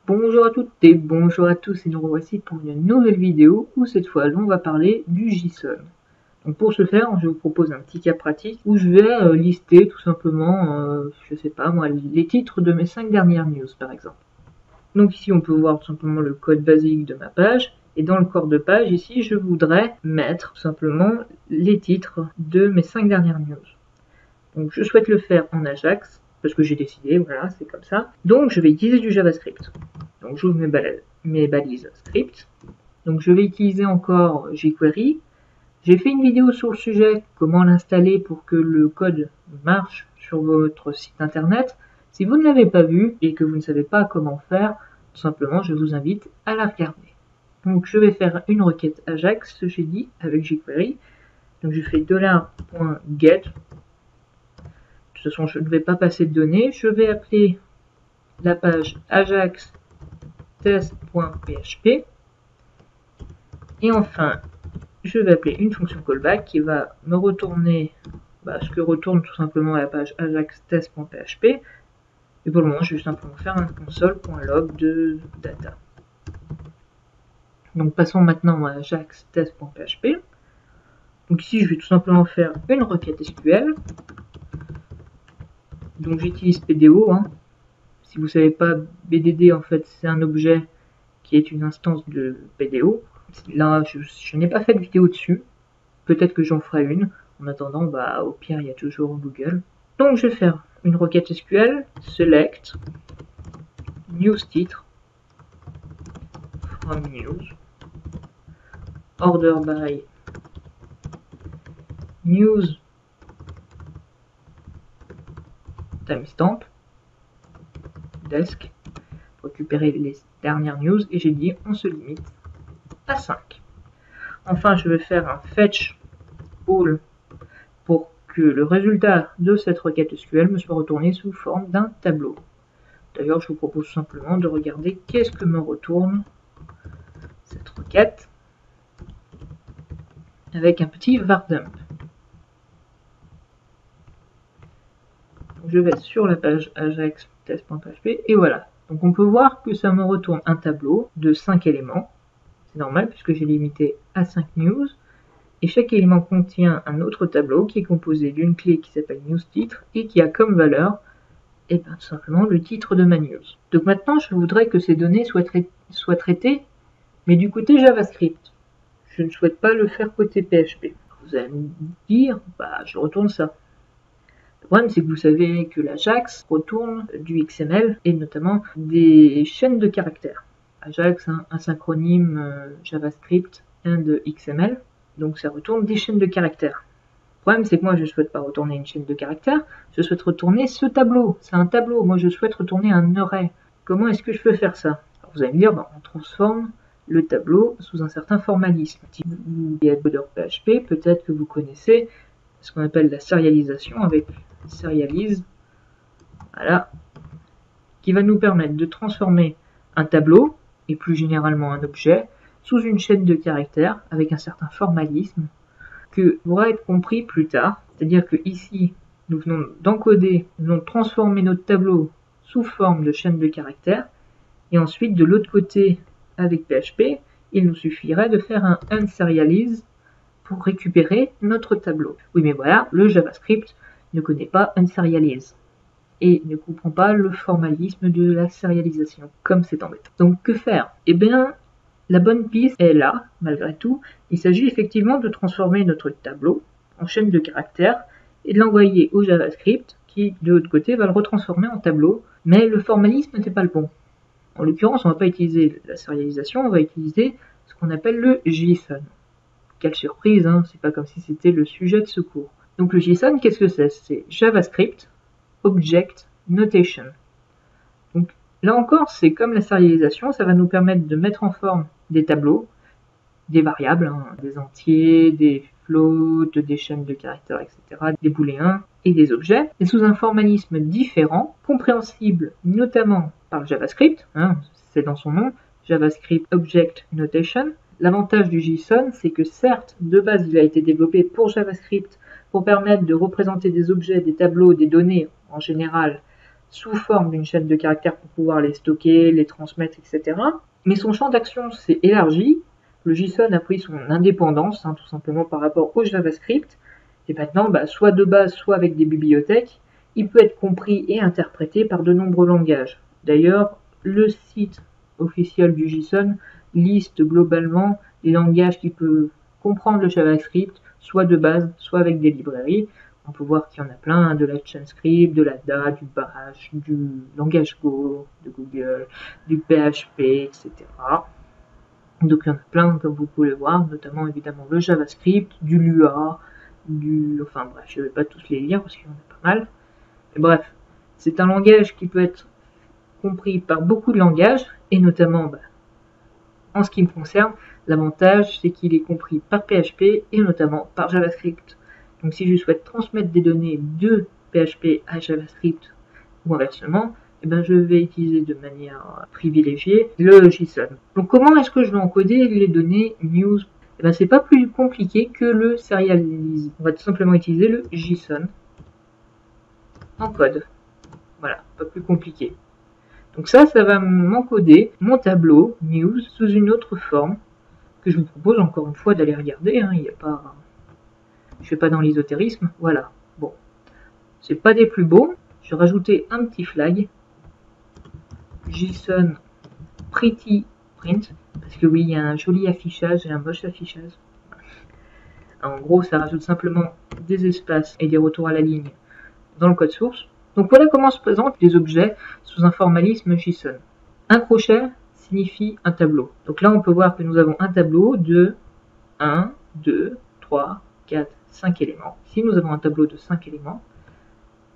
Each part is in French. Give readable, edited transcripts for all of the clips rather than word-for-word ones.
Bonjour à toutes et bonjour à tous et nous revoici pour une nouvelle vidéo où cette fois on va parler du JSON. Donc pour ce faire, je vous propose un petit cas pratique où je vais lister tout simplement, je sais pas moi, les titres de mes 5 dernières news par exemple. Donc ici on peut voir tout simplement le code basique de ma page et dans le corps de page ici je voudrais mettre tout simplement les titres de mes 5 dernières news. Donc je souhaite le faire en Ajax parce que j'ai décidé, voilà, c'est comme ça. Donc je vais utiliser du JavaScript. Donc j'ouvre mes balises script. Donc je vais utiliser encore jQuery. J'ai fait une vidéo sur le sujet, comment l'installer pour que le code marche sur votre site internet. Si vous ne l'avez pas vu et que vous ne savez pas comment faire, tout simplement je vous invite à la regarder. Donc je vais faire une requête Ajax, j'ai dit, avec jQuery. Donc je fais $.get. De toute façon, je ne vais pas passer de données. Je vais appeler la page Ajax test.php. Et enfin, je vais appeler une fonction callback qui va me retourner ce que retourne tout simplement la page Ajax test.php. Et pour le moment, je vais simplement faire un console.log de data. Donc passons maintenant à Ajax test.php. Donc ici, je vais tout simplement faire une requête SQL. Donc j'utilise PDO. Si vous ne savez pas, BDD en fait c'est un objet qui est une instance de PDO. Là je n'ai pas fait de vidéo dessus. Peut-être que j'en ferai une. En attendant, au pire il y a toujours Google. Donc je vais faire une requête SQL, select, news titre, from news, order by news timestamp, desk, pour récupérer les dernières news, et j'ai dit on se limite à 5. Enfin, je vais faire un fetch all pour que le résultat de cette requête SQL me soit retourné sous forme d'un tableau. D'ailleurs, je vous propose simplement de regarder qu'est-ce que me retourne cette requête avec un petit var_dump. Je vais sur la page Ajax test.php et voilà. Donc on peut voir que ça me retourne un tableau de 5 éléments. C'est normal puisque j'ai limité à 5 news. Et chaque élément contient un autre tableau qui est composé d'une clé qui s'appelle newsTitre et qui a comme valeur tout simplement le titre de ma news. Donc maintenant je voudrais que ces données soient traitées mais du côté JavaScript. Je ne souhaite pas le faire côté PHP. Vous allez me dire, je retourne ça. Le problème, c'est que vous savez que l'Ajax retourne du XML et notamment des chaînes de caractères. Ajax, un synchronyme JavaScript and XML, donc ça retourne des chaînes de caractères. Le problème, c'est que moi, je ne souhaite pas retourner une chaîne de caractères, je souhaite retourner ce tableau. C'est un tableau, moi, je souhaite retourner un array. Comment est-ce que je peux faire ça? Alors, vous allez me dire, on transforme le tableau sous un certain formalisme. Si vous êtes codeur PHP, peut-être que vous connaissez ce qu'on appelle la sérialisation avec serialize, voilà, qui va nous permettre de transformer un tableau, et plus généralement un objet, sous une chaîne de caractères avec un certain formalisme que pourra être compris plus tard. C'est-à-dire que ici, nous venons d'encoder, nous venons de transformer notre tableau sous forme de chaîne de caractères, et ensuite de l'autre côté, avec PHP, il nous suffirait de faire un unserialize pour récupérer notre tableau. Oui, mais voilà, le JavaScript ne connaît pas unserialize et ne comprend pas le formalisme de la sérialisation, comme c'est embêtant. Donc que faire? Eh bien, la bonne piste est là, malgré tout. Il s'agit effectivement de transformer notre tableau en chaîne de caractères et de l'envoyer au JavaScript qui, de l'autre côté, va le retransformer en tableau, mais le formalisme n'était pas le bon. En l'occurrence, on ne va pas utiliser la sérialisation, on va utiliser ce qu'on appelle le JSON. Quelle surprise, c'est pas comme si c'était le sujet de ce cours. Donc le JSON, qu'est-ce que c'est? C'est JavaScript Object Notation. Donc là encore, c'est comme la sérialisation, ça va nous permettre de mettre en forme des tableaux, des variables, des entiers, des floats, des chaînes de caractères, etc., des booléens et des objets, et sous un formalisme différent, compréhensible notamment par le JavaScript, c'est dans son nom, JavaScript Object Notation. L'avantage du JSON, c'est que certes, de base, il a été développé pour JavaScript pour permettre de représenter des objets, des tableaux, des données en général sous forme d'une chaîne de caractères pour pouvoir les stocker, les transmettre, etc. Mais son champ d'action s'est élargi. Le JSON a pris son indépendance, tout simplement par rapport au JavaScript. Et maintenant, soit de base, soit avec des bibliothèques, il peut être compris et interprété par de nombreux langages. D'ailleurs, le site officiel du JSON liste globalement les langages qui peuvent comprendre le JavaScript, soit de base, soit avec des librairies. On peut voir qu'il y en a plein, de l'ActionScript, de l'ADA, du Bash, du langage Go, de Google, du PHP, etc. Donc il y en a plein, comme vous pouvez le voir, notamment évidemment le JavaScript, du Lua, enfin bref, je ne vais pas tous les lire parce qu'il y en a pas mal. Mais bref, c'est un langage qui peut être compris par beaucoup de langages, et notamment, en ce qui me concerne, l'avantage c'est qu'il est compris par PHP et notamment par JavaScript. Donc si je souhaite transmettre des données de PHP à JavaScript ou inversement, je vais utiliser de manière privilégiée le JSON. Donc comment est-ce que je vais encoder les données news? C'est pas plus compliqué que le serialize. On va tout simplement utiliser le JSON en code. Voilà, pas plus compliqué. Donc ça va m'encoder mon tableau news sous une autre forme que je vous propose encore une fois d'aller regarder. Il n'y a pas, je fais pas dans l'ésotérisme. Voilà. Bon, c'est pas des plus beaux. Je vais rajouter un petit flag JSON pretty print parce que oui, il y a un joli affichage et un moche affichage. En gros, ça rajoute simplement des espaces et des retours à la ligne dans le code source. Donc voilà comment se présentent les objets sous un formalisme JSON. Un crochet signifie un tableau. Donc là, on peut voir que nous avons un tableau de 1, 2, 3, 4, 5 éléments. Ici, nous avons un tableau de 5 éléments.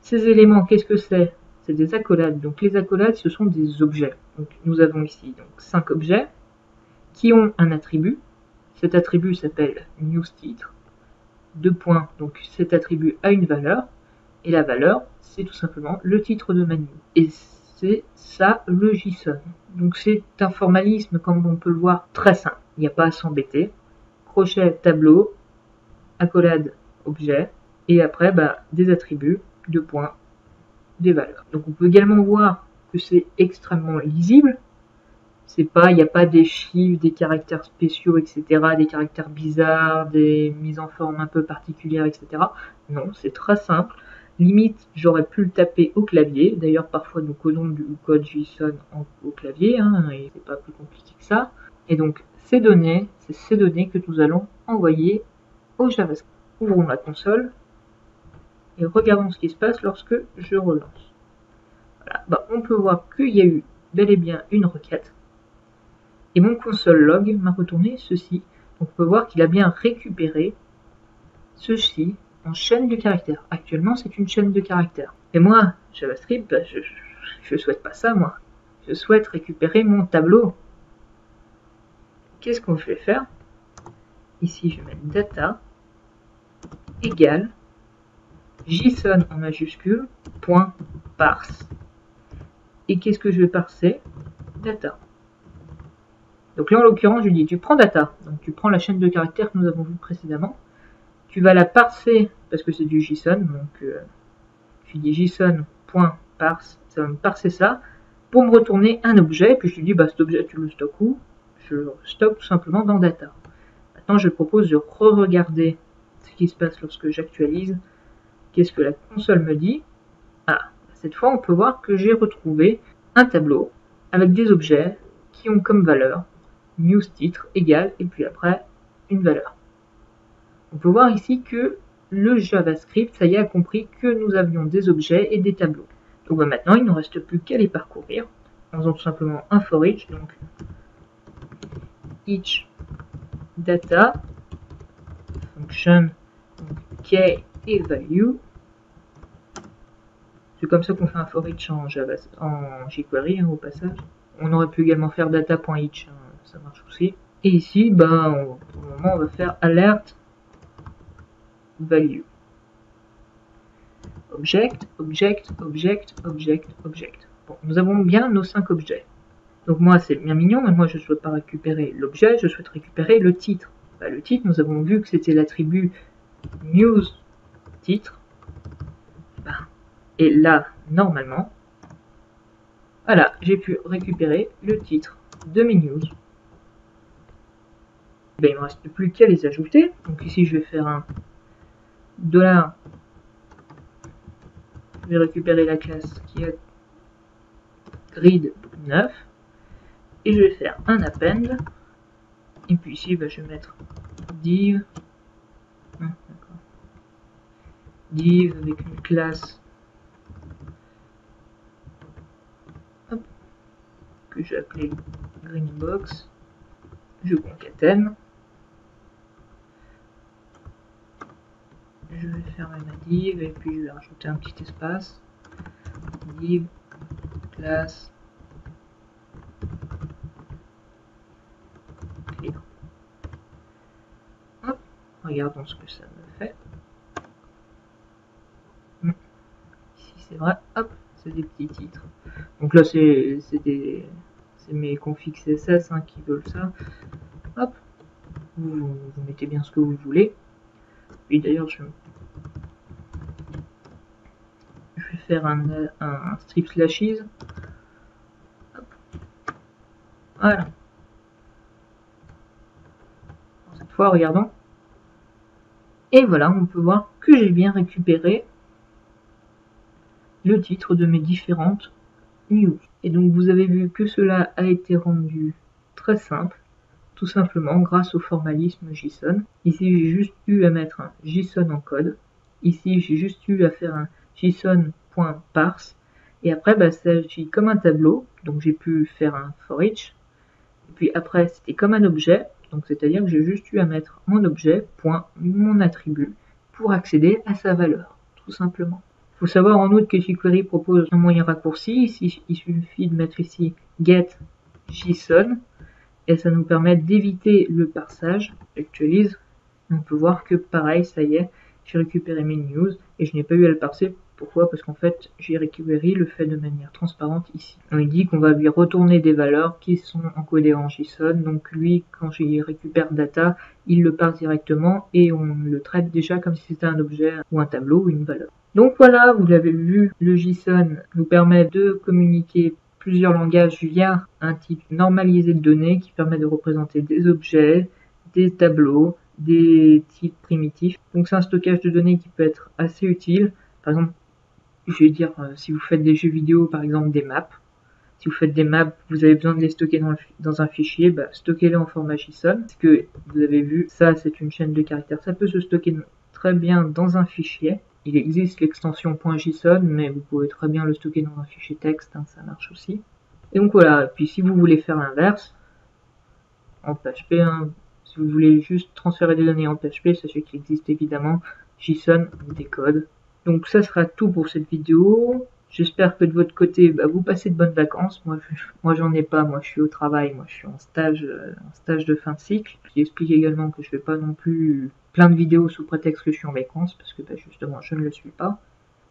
Ces éléments, qu'est-ce que c'est? C'est des accolades. Donc les accolades, ce sont des objets. Donc nous avons ici 5 objets qui ont un attribut. Cet attribut s'appelle newsTitre. 2 points. Donc cet attribut a une valeur. Et la valeur, c'est tout simplement le titre de ma news. Et c'est ça le JSON. Donc c'est un formalisme, comme on peut le voir, très simple. Il n'y a pas à s'embêter. Crochet, tableau, accolade, objet. Et après, des attributs, 2 points, des valeurs. Donc on peut également voir que c'est extrêmement lisible. Il n'y a pas des chiffres, des caractères spéciaux, etc., des caractères bizarres, des mises en forme un peu particulières, etc. Non, c'est très simple. Limite, j'aurais pu le taper au clavier. D'ailleurs, parfois, nous codons du code JSON au clavier, et c'est pas plus compliqué que ça. Et donc, c'est ces données que nous allons envoyer au JavaScript. Ouvrons la console et regardons ce qui se passe lorsque je relance. Voilà. On peut voir qu'il y a eu bel et bien une requête. Et mon console log m'a retourné ceci. Donc on peut voir qu'il a bien récupéré ceci en chaîne de caractères. Actuellement, c'est une chaîne de caractères. Et moi, JavaScript, je souhaite pas ça, moi. Je souhaite récupérer mon tableau. Qu'est-ce qu'on va faire? Ici, je vais mettre data égale JSON en majuscule, point parse. Et qu'est-ce que je vais parser? Data. Donc là, en l'occurrence, je lui dis, tu prends data. Donc tu prends la chaîne de caractères que nous avons vue précédemment. Tu vas la parser, parce que c'est du JSON. Donc je dis JSON.parse. Ça va me parser ça pour me retourner un objet. Puis je lui dis, cet objet, tu le stockes où? Je le stocke tout simplement dans data. Maintenant, je propose de re-regarder ce qui se passe lorsque j'actualise. Qu'est-ce que la console me dit? Cette fois, on peut voir que j'ai retrouvé un tableau avec des objets qui ont comme valeur newsTitre égale, et puis après, une valeur. On peut voir ici que le JavaScript, ça y est, a compris que nous avions des objets et des tableaux. Donc maintenant, il ne nous reste plus qu'à les parcourir en faisant tout simplement un for each, donc each data function k et value. C'est comme ça qu'on fait un for each en jQuery au passage. On aurait pu également faire data.each, ça marche aussi. Et ici, pour le moment, on va faire alert value. Object, object, object, object, object. Bon, nous avons bien nos 5 objets. Donc moi, c'est bien mignon, mais moi, je ne souhaite pas récupérer l'objet, je souhaite récupérer le titre. Le titre, nous avons vu que c'était l'attribut newsTitre. Et là, normalement, Voilà, j'ai pu récupérer le titre de mes news. Ben, il ne me reste plus qu'à les ajouter. Donc ici, je vais faire un $. Je vais récupérer la classe qui est grid 9. Et je vais faire un append. Et puis ici, ben, je vais mettre div. Div avec une classe que j'ai appelée greenbox. Je concatène. Je vais fermer ma div et puis je vais rajouter un petit espace. Div, classe, clear. Hop, regardons ce que ça me fait. Ici c'est vrai, hop, c'est des petits titres. Donc là c'est mes configs CSS hein, qui veulent ça. Hop, vous mettez bien ce que vous voulez. Puis d'ailleurs je vais faire un strip slashes. Hop. Voilà. Cette fois, regardons. Et voilà, on peut voir que j'ai bien récupéré le titre de mes différentes news. Et donc vous avez vu que cela a été rendu très simple, tout simplement grâce au formalisme JSON. Ici j'ai juste eu à mettre un JSON en code. Ici j'ai juste eu à faire un JSON.parse. Et après bah, ça agit comme un tableau, donc j'ai pu faire un for each. Et puis après c'était comme un objet, donc c'est-à-dire que j'ai juste eu à mettre mon objet, point, mon attribut, pour accéder à sa valeur, tout simplement. Il faut savoir en outre que jQuery propose un moyen raccourci. Ici, il suffit de mettre ici get JSON et ça nous permet d'éviter le parsage. J'actualise. On peut voir que pareil, ça y est, j'ai récupéré mes news et je n'ai pas eu à le parser. Pourquoi? Parce qu'en fait, jQuery le fait de manière transparente ici. On dit qu'on va lui retourner des valeurs qui sont encodées en JSON. Donc lui, quand j'y récupère data, il le parse directement et on le traite déjà comme si c'était un objet ou un tableau ou une valeur. Donc voilà, vous l'avez vu, le JSON nous permet de communiquer plusieurs langages via un type normalisé de données qui permet de représenter des objets, des tableaux, des types primitifs. Donc c'est un stockage de données qui peut être assez utile. Par exemple, je vais dire, si vous faites des jeux vidéo, par exemple des maps, si vous faites des maps, vous avez besoin de les stocker dans un fichier, bah, stockez-les en format JSON. Parce que vous avez vu, ça c'est une chaîne de caractères, ça peut se stocker très bien dans un fichier. Il existe l'extension .json, mais vous pouvez très bien le stocker dans un fichier texte, hein, ça marche aussi. Et donc voilà, et puis si vous voulez faire l'inverse, en PHP, hein, si vous voulez juste transférer des données en PHP, sachez qu'il existe évidemment JSON des codes. Donc ça sera tout pour cette vidéo. J'espère que de votre côté, bah, vous passez de bonnes vacances. Moi j'en ai pas, moi je suis au travail, moi je suis en stage de fin de cycle. J'explique également que je fais pas non plus plein de vidéos sous prétexte que je suis en vacances, parce que bah, justement je ne le suis pas.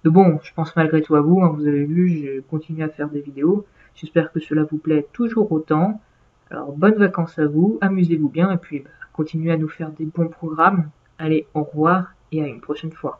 Mais bon, je pense malgré tout à vous, hein, vous avez vu, j'ai continué à faire des vidéos. J'espère que cela vous plaît toujours autant. Alors bonnes vacances à vous, amusez-vous bien et puis bah, continuez à nous faire des bons programmes. Allez, au revoir et à une prochaine fois.